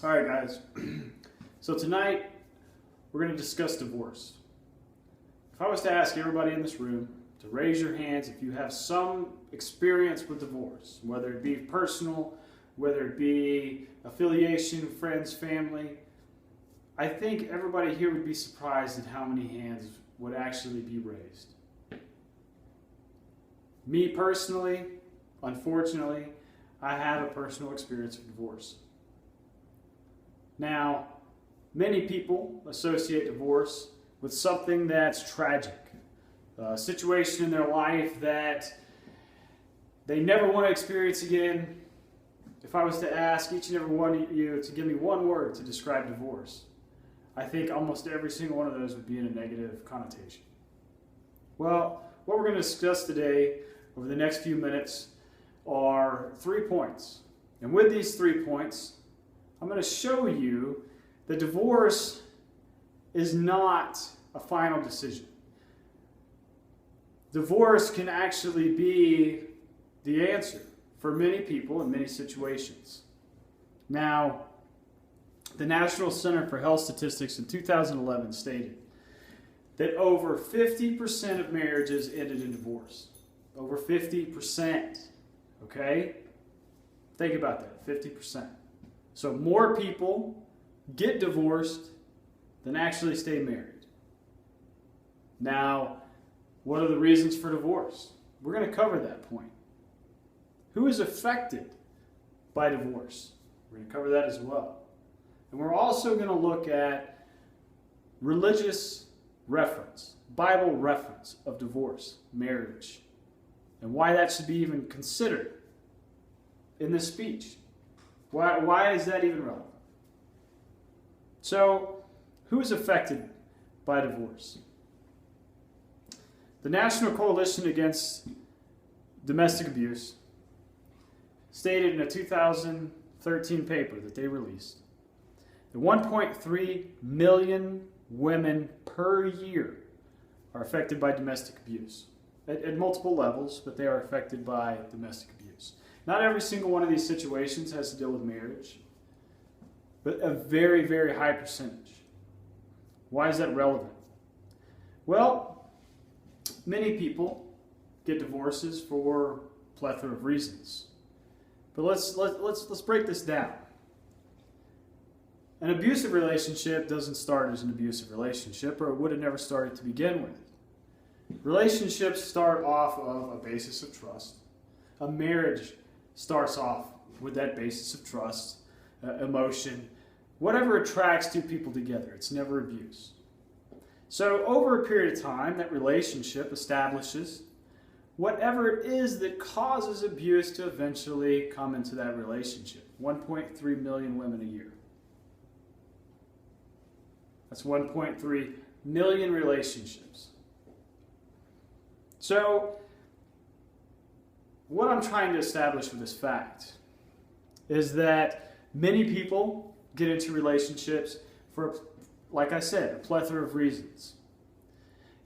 All right, guys. So tonight we're going to discuss divorce. If I was to ask everybody in this room to raise your hands if you have some experience with divorce, whether it be personal, whether it be affiliation, friends, family, I think everybody here would be surprised at how many hands would actually be raised. Me personally, unfortunately, I have a personal experience with divorce. Now, many people associate divorce with something that's tragic, a situation in their life that they never want to experience again. If I was to ask each and every one of you to give me one word to describe divorce, I think almost every single one of those would be in a negative connotation. Well, what we're going to discuss today over the next few minutes are 3 points. And with these 3 points, I'm going to show you that divorce is not a final decision. Divorce can actually be the answer for many people in many situations. Now, the National Center for Health Statistics in 2011 stated that over 50% of marriages ended in divorce. Over 50%. Okay? Think about that, 50%. So more people get divorced than actually stay married. Now, what are the reasons for divorce? We're going to cover that point. Who is affected by divorce? We're going to cover that as well. And we're also going to look at religious reference, Bible reference of divorce, marriage, and why that should be even considered in this speech. Why is that even relevant? So, who is affected by divorce? The National Coalition Against Domestic Abuse stated in a 2013 paper that they released that 1.3 million women per year are affected by domestic abuse at multiple levels, but they are affected by domestic abuse. Not every single one of these situations has to deal with marriage, but a very, very high percentage. Why is that relevant? Well, many people get divorces for a plethora of reasons. But let's break this down. An abusive relationship doesn't start as an abusive relationship, or it would have never started to begin with. Relationships start off of a basis of trust. A marriage starts off with that basis of trust, emotion, whatever attracts two people together. It's never abuse. So over a period of time, that relationship establishes whatever it is that causes abuse to eventually come into that relationship. 1.3 million women a year. That's 1.3 million relationships. So, what I'm trying to establish with this fact is that many people get into relationships for, like I said, a plethora of reasons.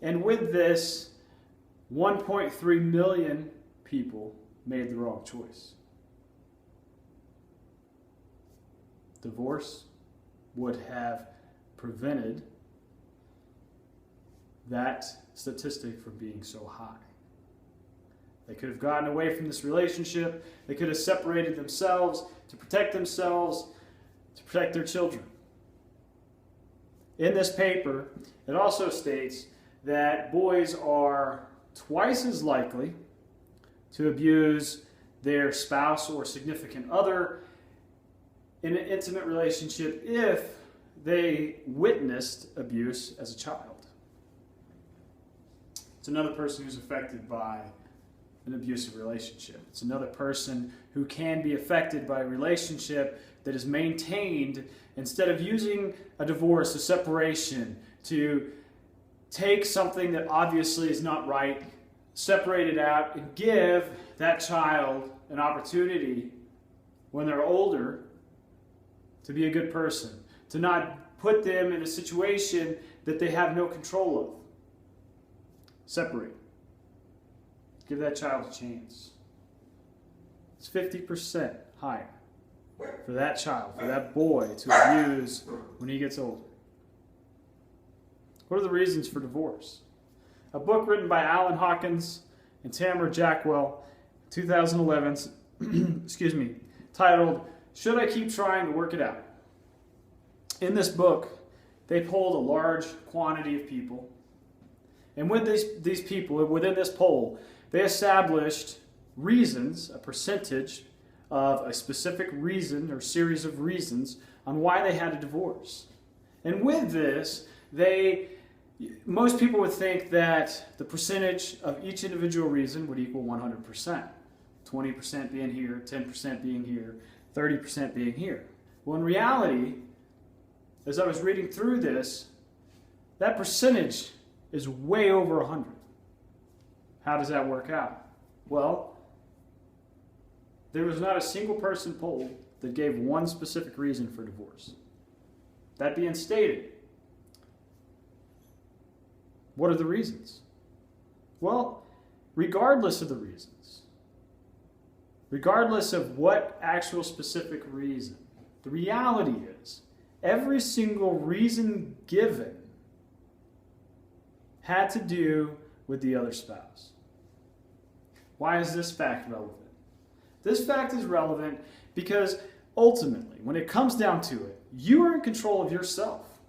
And with this, 1.3 million people made the wrong choice. Divorce would have prevented that statistic from being so high. They could have gotten away from this relationship. They could have separated themselves to protect their children. In this paper, it also states that boys are twice as likely to abuse their spouse or significant other in an intimate relationship if they witnessed abuse as a child. It's another person who's affected by an abusive relationship. It's another person who can be affected by a relationship that is maintained instead of using a divorce, a separation, to take something that obviously is not right, separate it out, and give that child an opportunity when they're older to be a good person, to not put them in a situation that they have no control of. Separate. Give that child a chance. It's 50% higher. for that child, for that boy to abuse when he gets older? What are the reasons for divorce? A book written by Alan Hawkins and Tamara Jackwell, 2011, titled, "Should I Keep Trying to Work It Out?" In this book, they polled a large quantity of people. And with these people, within this poll, they established reasons, a percentage of a specific reason or series of reasons on why they had a divorce. And with this, most people would think that the percentage of each individual reason would equal 100%. 20% being here, 10% being here, 30% being here. Well, in reality, as I was reading through this, that percentage is way over 100. How does that work out? Well, there was not a single person polled that gave one specific reason for divorce. That being stated, what are the reasons? Well, regardless of the reasons, regardless of what actual specific reason, the reality is every single reason given had to do with the other spouse. Why is this fact relevant? This fact is relevant because ultimately, when it comes down to it, you are in control of yourself.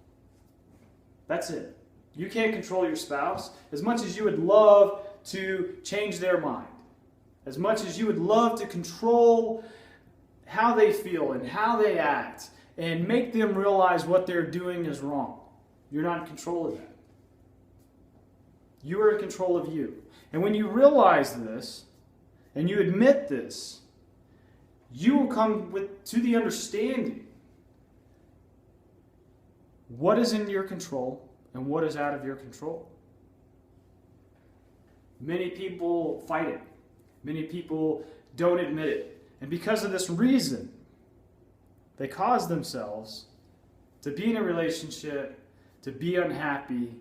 That's it. You can't control your spouse as much as you would love to change their mind, as much as you would love to control how they feel and how they act and make them realize what they're doing is wrong. You're not in control of that. You are in control of you. And when you realize this and you admit this, you will come to the understanding what is in your control and what is out of your control. Many people fight it. Many people don't admit it. And because of this reason, they cause themselves to be in a relationship, to be unhappy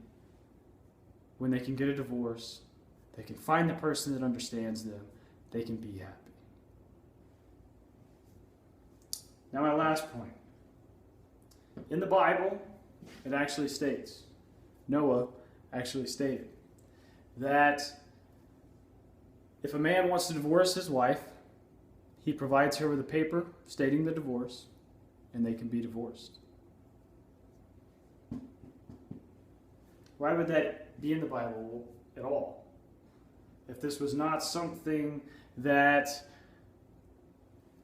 when they can get a divorce. They can find the person that understands them. They can be happy. Now, my last point. In the Bible, it actually states, Noah actually stated, that if a man wants to divorce his wife, he provides her with a paper stating the divorce, and they can be divorced. Why would that be in the Bible at all? If this was not something that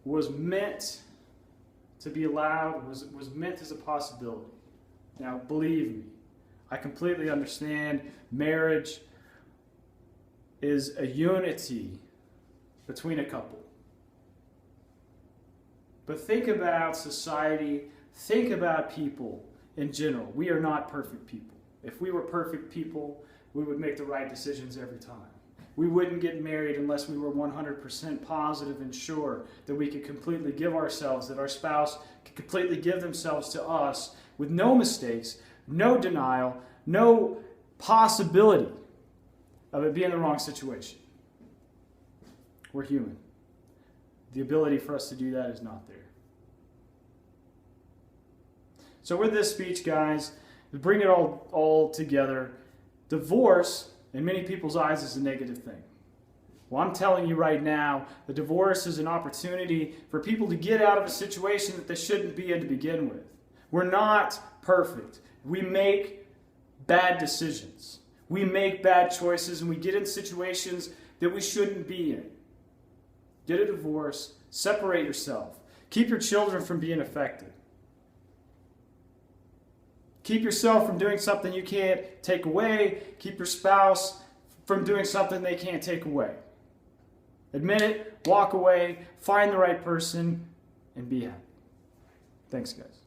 was meant to be allowed, was meant as a possibility. Now, believe me, I completely understand marriage is a unity between a couple. But think about society, think about people in general. We are not perfect people. If we were perfect people, we would make the right decisions every time. We wouldn't get married unless we were 100% positive and sure that we could completely give ourselves, that our spouse could completely give themselves to us with no mistakes, no denial, no possibility of it being the wrong situation. We're human. The ability for us to do that is not there. So with this speech, guys, to bring it all together, divorce, in many people's eyes, is a negative thing. Well, I'm telling you right now, the divorce is an opportunity for people to get out of a situation that they shouldn't be in to begin with. We're not perfect. We make bad decisions. We make bad choices, and we get in situations that we shouldn't be in. Get a divorce. Separate yourself. Keep your children from being affected. Keep yourself from doing something you can't take away. Keep your spouse from doing something they can't take away. Admit it, walk away, find the right person, and be happy. Thanks, guys.